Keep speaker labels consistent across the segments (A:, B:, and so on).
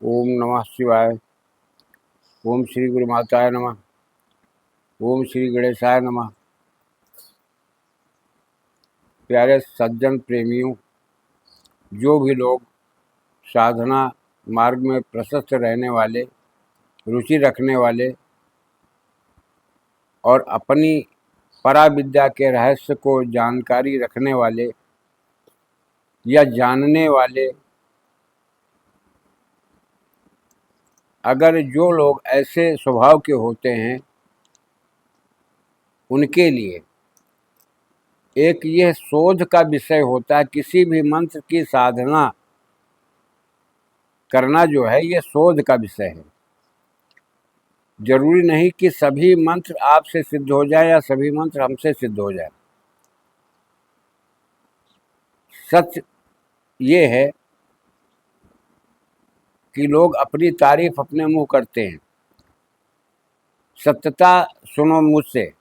A: ओम नमः शिवाय। ओम श्री गुरु माताय नमः। ओम श्री गणेशाय नमः। प्यारे सज्जन प्रेमियों, जो भी लोग साधना मार्ग में प्रशस्त रहने वाले, रुचि रखने वाले और अपनी पराविद्या के रहस्य को जानकारी रखने वाले या जानने वाले, अगर जो लोग ऐसे स्वभाव के होते हैं, उनके लिए एक यह शोध का विषय होता है। किसी भी मंत्र की साधना करना जो है, यह शोध का विषय है। जरूरी नहीं कि सभी मंत्र आपसे सिद्ध हो जाए या सभी मंत्र हमसे सिद्ध हो जाए। सच ये है कि लोग अपनी तारीफ अपने मुंह करते हैं। सत्यता सुनो मुझसे,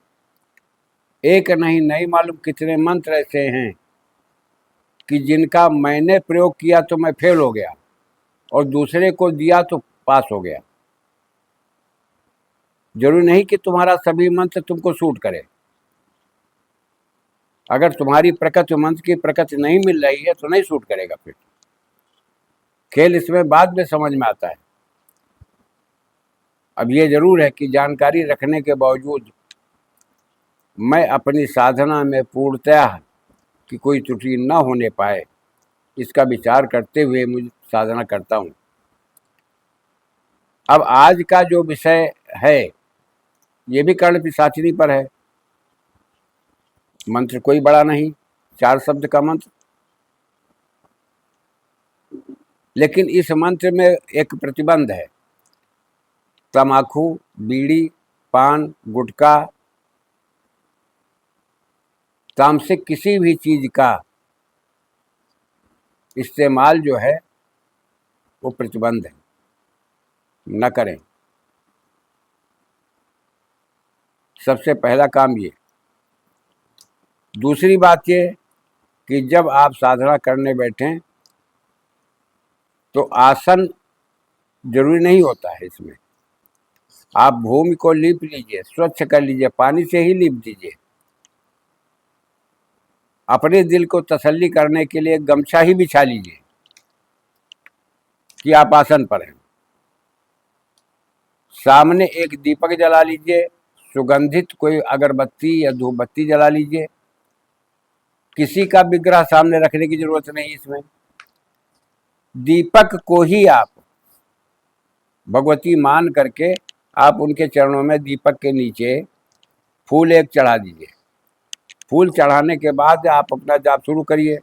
A: एक नहीं मालूम कितने मंत्र ऐसे हैं कि जिनका मैंने प्रयोग किया तो मैं फेल हो गया और दूसरे को दिया तो पास हो गया। जरूरी नहीं कि तुम्हारा सभी मंत्र तुमको सूट करे। अगर तुम्हारी प्रकृति मंत्र की प्रकृति नहीं मिल रही है तो नहीं सूट करेगा। फिर खेल इसमें बाद में समझ में आता है। अब ये जरूर है कि जानकारी रखने के बावजूद मैं अपनी साधना में पूर्णतः कि कोई त्रुटि न होने पाए, इसका विचार करते हुए मुझे साधना करता हूँ। अब आज का जो विषय है, ये भी कर्ण पिशाचिनी पर है। मंत्र कोई बड़ा नहीं, 4 शब्द का मंत्र, लेकिन इस मंत्र में एक प्रतिबंध है। तम्बाकू, बीड़ी, पान, गुटखा, तामसिक किसी भी चीज का इस्तेमाल जो है वो प्रतिबंध है, न करें। सबसे पहला काम ये। दूसरी बात ये कि जब आप साधना करने बैठें तो आसन जरूरी नहीं होता है। इसमें आप भूमि को लीप लीजिए, स्वच्छ कर लीजिए, पानी से ही लीप दीजिए। अपने दिल को तसल्ली करने के लिए गमछा ही बिछा लीजिए कि आप आसन पर हैं। सामने एक दीपक जला लीजिए, सुगंधित कोई अगरबत्ती या धूपबत्ती जला लीजिए। किसी का विग्रह सामने रखने की जरूरत नहीं। इसमें दीपक को ही आप भगवती मान करके आप उनके चरणों में दीपक के नीचे फूल एक चढ़ा दीजिए। फूल चढ़ाने के बाद आप अपना जाप शुरू करिए।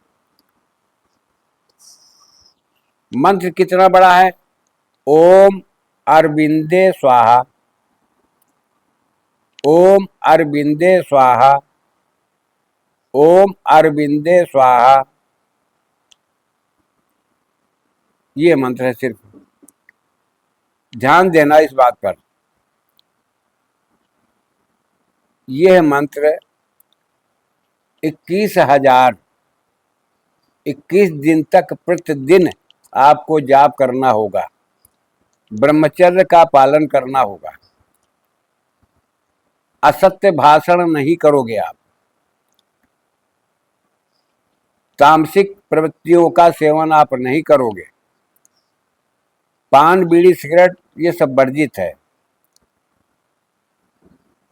A: मंत्र कितना बड़ा है? ओम अरविंदे स्वाहा, ओम अरविंदे स्वाहा, ओम अरविंदे स्वाहा। ये मंत्र है। सिर्फ ध्यान देना इस बात पर। यह मंत्र 21 दिन तक प्रतिदिन आपको जाप करना होगा। ब्रह्मचर्य का पालन करना होगा। असत्य भाषण नहीं करोगे आप। तामसिक प्रवृत्तियों का सेवन आप नहीं करोगे। पान, बीड़ी, सिगरेट ये सब वर्जित है।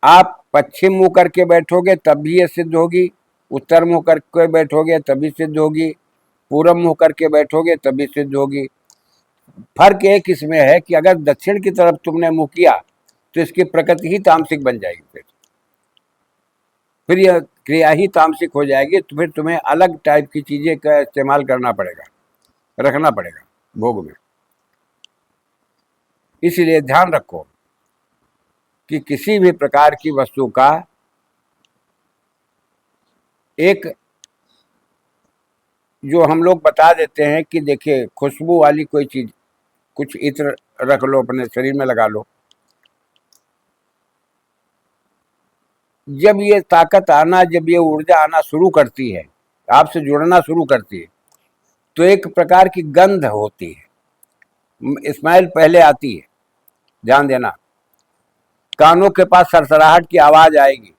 A: आप पश्चिम मुंह करके बैठोगे तब भी ये सिद्ध होगी, उत्तर मुंह करके बैठोगे तभी सिद्ध होगी, पूरब मुंह करके बैठोगे तभी सिद्ध होगी। फर्क एक इसमें है कि अगर दक्षिण की तरफ तुमने मुंह किया तो इसकी प्रकृति ही तामसिक बन जाएगी। फिर यह क्रिया ही तामसिक हो जाएगी। तो फिर तुम्हें अलग टाइप की चीजें का इस्तेमाल करना पड़ेगा, रखना पड़ेगा भोग में। इसलिए ध्यान रखो कि किसी भी प्रकार की वस्तु का एक जो हम लोग बता देते हैं कि देखिए खुशबू वाली कोई चीज, कुछ इत्र रख लो, अपने शरीर में लगा लो। जब ये ताकत आना, जब ये ऊर्जा आना शुरू करती है, आपसे जुड़ना शुरू करती है, तो एक प्रकार की गंध होती है। स्माइल पहले आती है, ध्यान देना। कानों के पास सरसराहट की आवाज आएगी,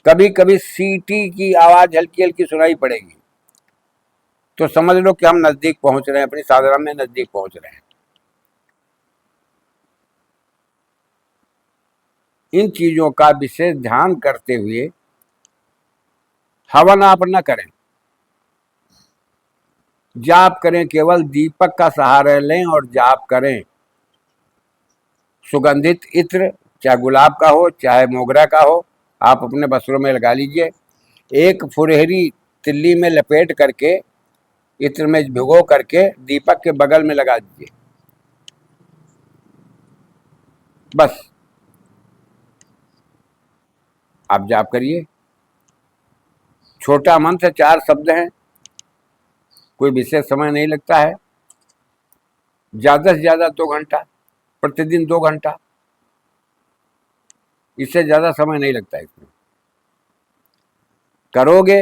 A: कभी कभी सीटी की आवाज हल्की हल्की सुनाई पड़ेगी, तो समझ लो कि हम नजदीक पहुंच रहे हैं, अपनी साधना में नजदीक पहुंच रहे हैं। इन चीजों का विशेष ध्यान करते हुए हवन आप न करें, जाप करें, केवल दीपक का सहारा लें और जाप करें। सुगंधित इत्र, चाहे गुलाब का हो चाहे मोगरा का हो, आप अपने वस्त्रों में लगा लीजिए। एक फुरहरी तिल्ली में लपेट करके, इत्र में भिगो करके दीपक के बगल में लगा दीजिए, बस आप जाप करिए। छोटा मंत्र 4 शब्द हैं, कोई विशेष समय नहीं लगता है, ज्यादा से ज्यादा 2 घंटा, प्रतिदिन 2 घंटा, इससे ज्यादा समय नहीं लगता है इसमें। करोगे,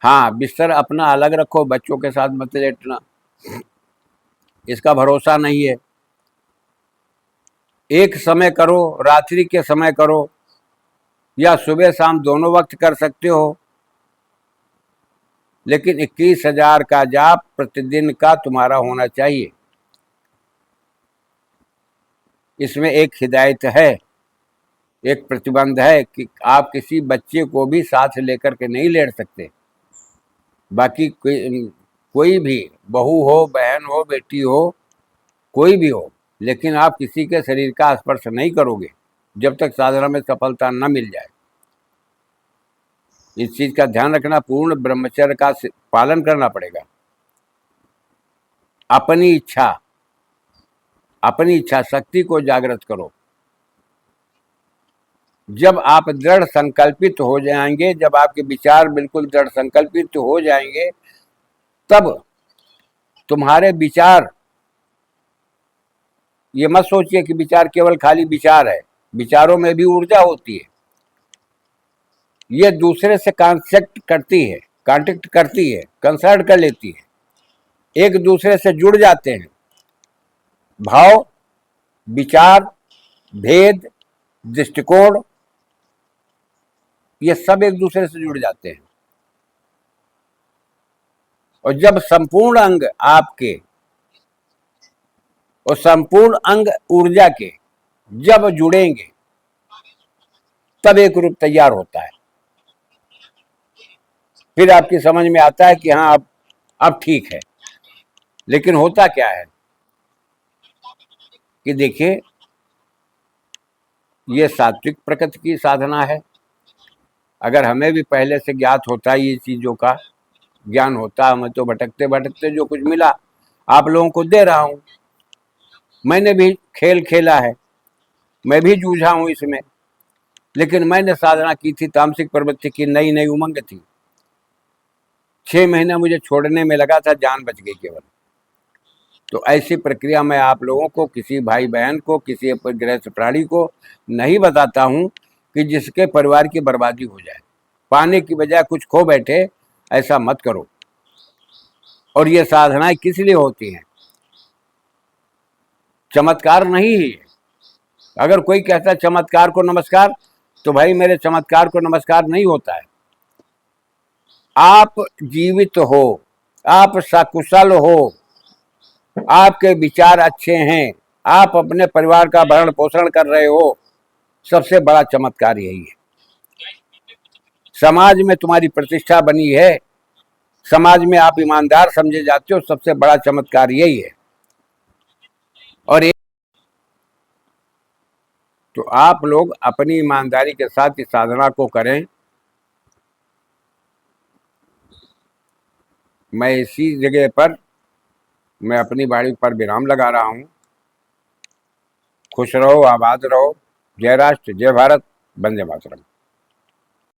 A: हाँ, बिस्तर अपना अलग रखो, बच्चों के साथ मत लेटना, इसका भरोसा नहीं है। एक समय करो, रात्रि के समय करो, या सुबह शाम दोनों वक्त कर सकते हो, लेकिन 21,000 का जाप प्रतिदिन का तुम्हारा होना चाहिए। इसमें एक हिदायत है, एक प्रतिबंध है कि आप किसी बच्चे को भी साथ लेकर के नहीं लेट सकते। बाकी कोई भी, बहू हो, बहन हो, बेटी हो, कोई भी हो, लेकिन आप किसी के शरीर का स्पर्श नहीं करोगे जब तक साधना में सफलता न मिल जाए। इस चीज का ध्यान रखना, पूर्ण ब्रह्मचर्य का पालन करना पड़ेगा। अपनी इच्छा शक्ति को जागृत करो। जब आप दृढ़ संकल्पित हो जाएंगे, जब आपके विचार बिल्कुल दृढ़ संकल्पित हो जाएंगे, तब तुम्हारे विचार, ये मत सोचिए कि विचार केवल खाली विचार है, विचारों में भी ऊर्जा होती है। ये दूसरे से कांटेक्ट करती है, कंसल्ट कर लेती है, एक दूसरे से जुड़ जाते हैं। भाव, विचार, भेद, दृष्टिकोण, ये सब एक दूसरे से जुड़ जाते हैं। और जब संपूर्ण अंग आपके और संपूर्ण अंग ऊर्जा के जब जुड़ेंगे, तब एक रूप तैयार होता है। फिर आपकी समझ में आता है कि हाँ, अब ठीक है। लेकिन होता क्या है कि देखिए, ये सात्विक प्रकृति की साधना है। अगर हमें भी पहले से ज्ञात होता, ये चीजों का ज्ञान होता, हमें तो भटकते भटकते जो कुछ मिला आप लोगों को दे रहा हूं। मैंने भी खेल खेला है, मैं भी जूझा हूं इसमें, लेकिन मैंने साधना की थी, तामसिक प्रवृत्ति की नई नई उमंग थी। 6 महीना मुझे छोड़ने में लगा था, जान बच गई केवल। तो ऐसी प्रक्रिया मैं आप लोगों को, किसी भाई बहन को, किसी गृहस्थ प्राणी को नहीं बताता हूं कि जिसके परिवार की बर्बादी हो जाए। पाने की बजाय कुछ खो बैठे, ऐसा मत करो। और ये साधनाएं किस लिए होती हैं? चमत्कार नहीं है। अगर कोई कहता है चमत्कार को नमस्कार, तो भाई मेरे चमत्कार को नमस्कार नहीं होता है। आप जीवित हो, आप सकुशल हो, आपके विचार अच्छे हैं, आप अपने परिवार का भरण पोषण कर रहे हो, सबसे बड़ा चमत्कार यही है। समाज में तुम्हारी प्रतिष्ठा बनी है, समाज में आप ईमानदार समझे जाते हो, सबसे बड़ा चमत्कार यही है। और तो आप लोग अपनी ईमानदारी के साथ इस साधना को करें। मैं इसी जगह पर, मैं अपनी वाणी पर विराम लगा रहा हूं। खुश रहो, आबाद रहो। जय राष्ट्र, जय भारत, वंदे मातरम।